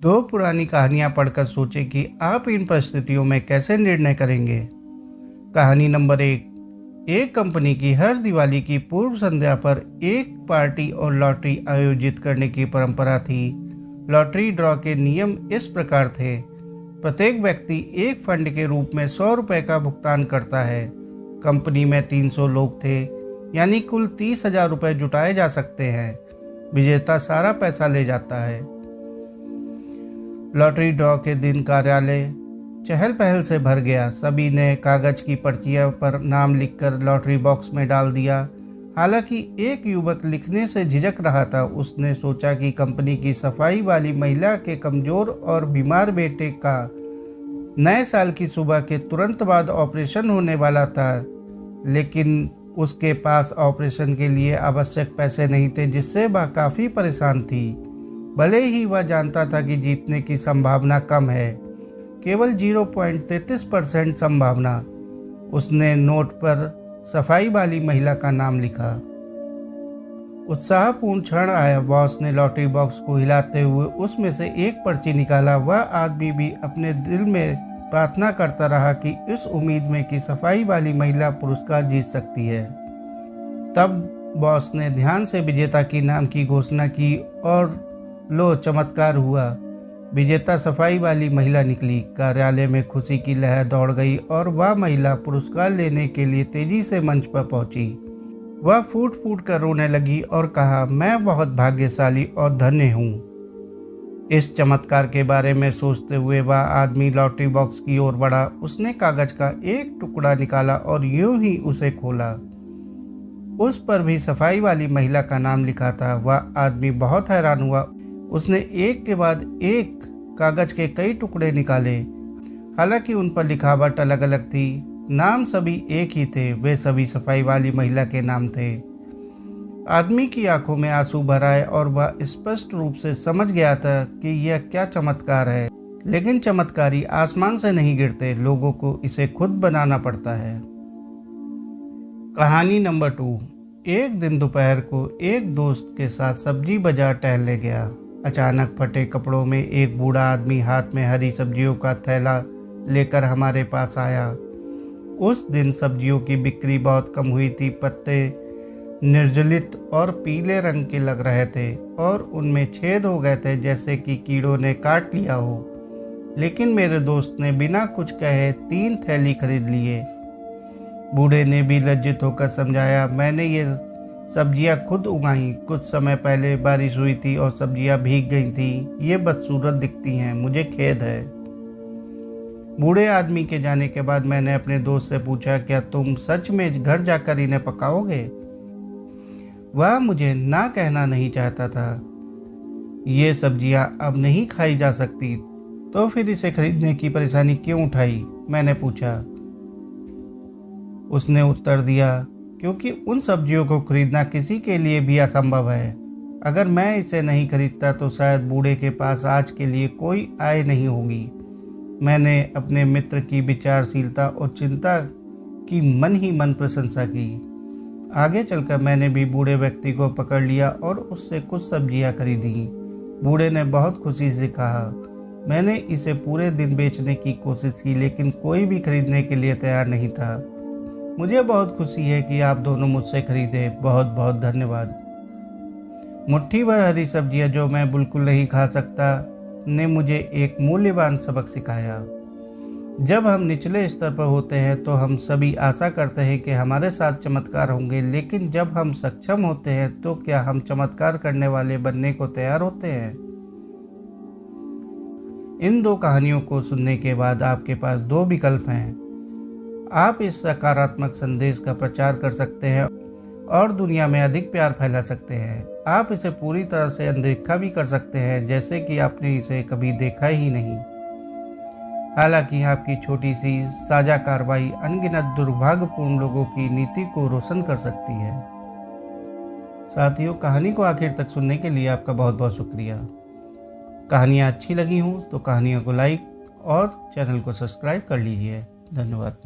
दो पुरानी कहानियाँ पढ़कर सोचें कि आप इन परिस्थितियों में कैसे निर्णय करेंगे। कहानी नंबर 1। एक कंपनी की हर दिवाली की पूर्व संध्या पर एक पार्टी और लॉटरी आयोजित करने की परंपरा थी। लॉटरी ड्रॉ के नियम इस प्रकार थे। प्रत्येक व्यक्ति एक फंड के रूप में 100 रुपये का भुगतान करता है। कंपनी में 300 लोग थे, यानी कुल 30,000 रुपये जुटाए जा सकते हैं। विजेता सारा पैसा ले जाता है। लॉटरी ड्रॉ के दिन कार्यालय चहल पहल से भर गया। सभी ने कागज की पर्चियों पर नाम लिखकर लॉटरी बॉक्स में डाल दिया। हालांकि एक युवक लिखने से झिझक रहा था। उसने सोचा कि कंपनी की सफाई वाली महिला के कमजोर और बीमार बेटे का नए साल की सुबह के तुरंत बाद ऑपरेशन होने वाला था, लेकिन उसके पास ऑपरेशन के लिए आवश्यक पैसे नहीं थे, जिससे वह काफ़ी परेशान थी। भले ही वह जानता था कि जीतने की संभावना कम है, केवल 0.33% संभावना। उसने नोट पर सफाई वाली महिला का नाम लिखा। उत्साहपूर्ण क्षण आया। बॉस ने लॉटरी बॉक्स को हिलाते हुए उसमें से एक पर्ची निकाला। वह आदमी भी अपने दिल में प्रार्थना करता रहा कि इस उम्मीद में कि सफाई वाली महिला पुरस्कार जीत सकती है। तब बॉस ने ध्यान से विजेता की नाम की घोषणा की और लो, चमत्कार हुआ। विजेता सफाई वाली महिला निकली। कार्यालय में खुशी की लहर दौड़ गई और वह महिला पुरस्कार लेने के लिए तेजी से मंच पर पहुंची। वह फूट फूट कर रोने लगी और कहा, मैं बहुत भाग्यशाली और धन्य हूँ। इस चमत्कार के बारे में सोचते हुए वह आदमी लॉटरी बॉक्स की ओर बढ़ा। उसने कागज का एक टुकड़ा निकाला और यूं ही उसे खोला। उस पर भी सफाई वाली महिला का नाम लिखा था। वह आदमी बहुत हैरान हुआ। उसने एक के बाद एक कागज के कई टुकड़े निकाले। हालांकि उन पर लिखावट अलग अलग थी, नाम सभी एक ही थे। वे सभी सफाई वाली महिला के नाम थे। आदमी की आंखों में आंसू भर आए और वह स्पष्ट रूप से समझ गया था कि यह क्या चमत्कार है। लेकिन चमत्कारी आसमान से नहीं गिरते, लोगों को इसे खुद बनाना पड़ता है। कहानी नंबर 2। एक दिन दोपहर को एक दोस्त के साथ सब्जी बाजार टहलने गया। अचानक फटे कपड़ों में एक बूढ़ा आदमी हाथ में हरी सब्जियों का थैला लेकर हमारे पास आया। उस दिन सब्जियों की बिक्री बहुत कम हुई थी। पत्ते निर्जलित और पीले रंग के लग रहे थे और उनमें छेद हो गए थे, जैसे कि कीड़ों ने काट लिया हो। लेकिन मेरे दोस्त ने बिना कुछ कहे 3 थैली खरीद लिए। बूढ़े ने भी लज्जित होकर समझाया, मैंने ये सब्जियां खुद उगाई। कुछ समय पहले बारिश हुई थी और सब्जियां भीग गई थी। ये बदसूरत दिखती हैं, मुझे खेद है। बूढ़े आदमी के जाने के बाद मैंने अपने दोस्त से पूछा, क्या तुम सच में घर जाकर इन्हें पकाओगे? वह मुझे ना कहना नहीं चाहता था। ये सब्जियां अब नहीं खाई जा सकती, तो फिर इसे खरीदने की परेशानी क्यों उठाई? मैंने पूछा। उसने उत्तर दिया, क्योंकि उन सब्जियों को खरीदना किसी के लिए भी असंभव है। अगर मैं इसे नहीं खरीदता तो शायद बूढ़े के पास आज के लिए कोई आय नहीं होगी। मैंने अपने मित्र की विचारशीलता और चिंता की मन ही मन प्रशंसा की। आगे चलकर मैंने भी बूढ़े व्यक्ति को पकड़ लिया और उससे कुछ सब्जियां खरीदी। बूढ़े ने बहुत खुशी से कहा, मैंने इसे पूरे दिन बेचने की कोशिश की, लेकिन कोई भी खरीदने के लिए तैयार नहीं था। मुझे बहुत खुशी है कि आप दोनों मुझसे खरीदे। बहुत बहुत धन्यवाद। मुट्ठी भर हरी सब्जियां जो मैं बिल्कुल नहीं खा सकता ने मुझे एक मूल्यवान सबक सिखाया। जब हम निचले स्तर पर होते हैं तो हम सभी आशा करते हैं कि हमारे साथ चमत्कार होंगे, लेकिन जब हम सक्षम होते हैं तो क्या हम चमत्कार करने वाले बनने को तैयार होते हैं? इन 2 कहानियों को सुनने के बाद आपके पास 2 विकल्प हैं। आप इस सकारात्मक संदेश का प्रचार कर सकते हैं और दुनिया में अधिक प्यार फैला सकते हैं। आप इसे पूरी तरह से अनदेखा भी कर सकते हैं, जैसे कि आपने इसे कभी देखा ही नहीं। हालांकि आपकी छोटी सी साझा कार्रवाई अनगिनत दुर्भाग्यपूर्ण लोगों की नीति को रोशन कर सकती है। साथियों, कहानी को आखिर तक सुनने के लिए आपका बहुत बहुत शुक्रिया। कहानियाँ अच्छी लगी हों तो कहानियों को लाइक और चैनल को सब्सक्राइब कर लीजिए। धन्यवाद।